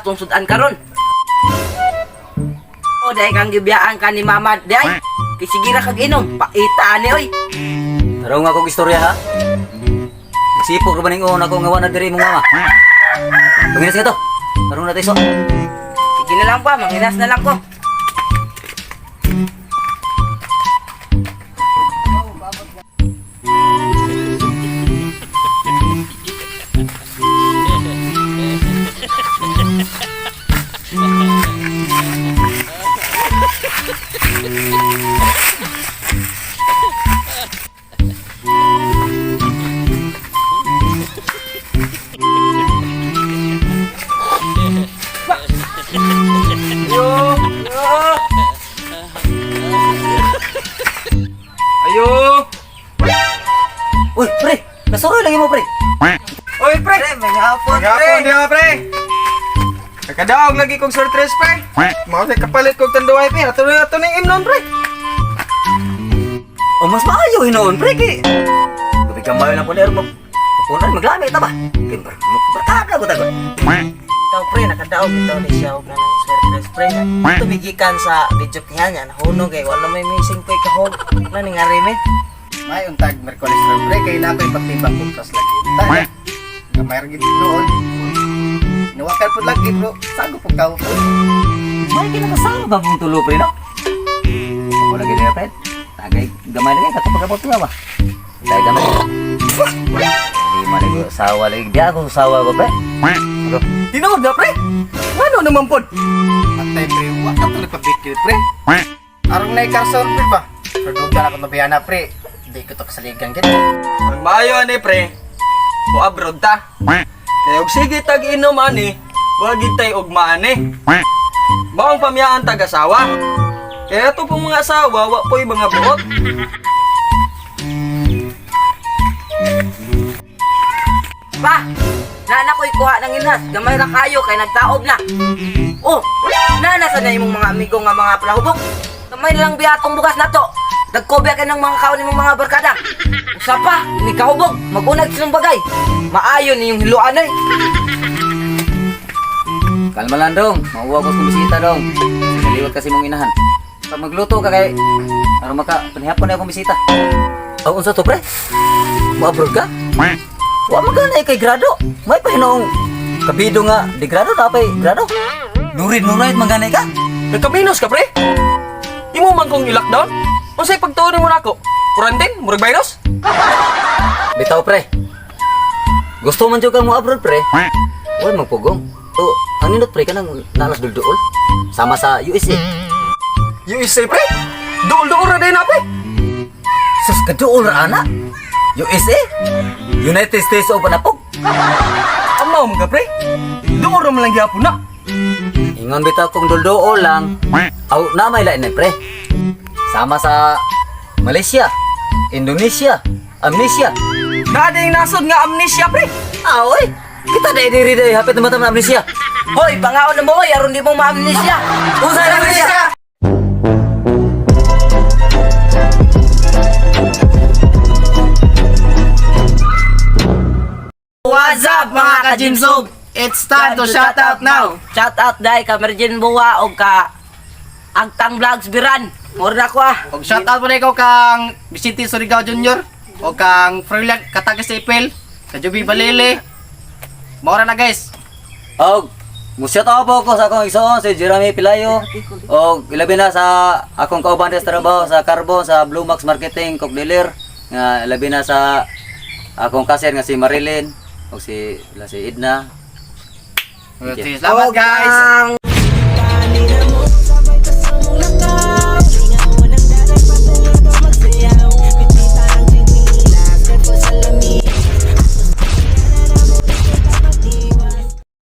atong sudan karon. O dahil kang gibiyaan ka ni mama day. Kisigira kag inom, paita ani oy. Taro nga akong istorya ha. Nagsipog naman yung una ko nga wala diri mong mama. Panginas nga to. Taro na tayo so. Sige na lang pa, manginas na lang ko. Ayo. Uy, pre! Nasuroy lagi mo, pre! Oy, pre. May hapon, Gapon di ba, pre? Nakadaog lagi kong surtres, pre. Mao sa kapalit kog tanduay, pre. Ato na imnon, pre. O, mas maayo hinoon, pre, kay... Gabi kamayo lang po na mo. Punan, maglami, taba. Kay barkada ko tagot. Ikaw pre, nakadaog ito ni siya og nanang surprise pre. Tubigikan sa video kaya niya, nahunog eh. Wala may missing pa ikahog. Ano ni nga reme? May untag Merkulis pre kay nakoy pagtimbang ko plus lagi. Ta. Gamay ra gid noon. Nuwakal pud lagi bro. Sago pud ka. May kinakasama ba mong tulo, pre, no? Ako lagi nila, pre. Tagay, gamay lagi, katapagabot nga ba? Tagay gamay. Hindi maligo, sawa lagi. Di ako sawa ko, pre. Ako. Tinood na, pre. Ano naman pod? Atay pre, wa ka to nagpabikil pre. Arong nay karson pre ba? Pero dugay ako nabiyana pre. Di ko to kasaligan gid. Ang maayo ani, pre. Ko abroad ta. Kaya og sige tag inom ani, wa gid tay ugma ani. Maong pamiyaan tag-asawa. Kaya to pong mga asawa, wa po'y mga buot. Pa! Nana ko'y kuha ng inhas. Gamay ra kayo kay nagtaob na. Oh! Nana sa na imong mga amigo nga mga palahubog. Gamay na lang biyatong bukas na to. Nagkobya ka ng mga kaon nimong mga barkada. Usa pa, ni kahubog, magunag silang bagay. Maayo ni yung hiluan ay. Kalma lang dong, mauwa ko sa bisita dong. Naliwat kasi mong inahan. Pag magluto ka kay, ano maka, panihapon na akong bisita. Oh, unsa to, pre? Mo-abroad ka? Wa magana kay grado. May pahinoong kabido nga, di grado na pa'y grado. Nurid-nurid magana ka? Nagkabinos ka, pre? Imo man kong i-lockdown? Unsay pagtuon mo nako? Quarantine? Murag virus? Bitaw, pre. Gusto man jud ka mo abroad, pre. Huwag magpugong. Oh, ang nindot, pre, ka nang nalas dulduol. Sama sa USA. USA, pre? Duol-duol na din na, pre. Sus, kaduol ra, ana? USA? United States of Panapog? Amaw mo ka, pre? Duol ra man lang gyapon na. Ingon bitaw kung dulduol lang. Aw, na may lain na, pre. Sama sa Malaysia, Indonesia, Amnesia. Dading nasod nga amnesia, pre. Oy, kita diri diri hapit na na amnesia. Hoy, pangaon na mo hoy, aron di mo ma-amnesia. Usa na amnesia. What's up mga ka-Jimsog? It's time to shout out now. Shout out dai ka Merjin Buwa o ka Agtang Vlogs Biran. Mura ko ah. Og shout out mo na ikaw kang Vicente Surigao Jr. O kang Freeland Katagas Ipil. Sa Juby Balili. Maura na guys. Og musyat ako ko sa akong igsoon si Jeremy Pilayo. Og ilabi na sa akong kauban sa trabaho sa Carbon sa Blue Max Marketing Cook Dealer. Nga ilabi na sa akong kasir nga si Marilyn og si Edna. Salamat guys.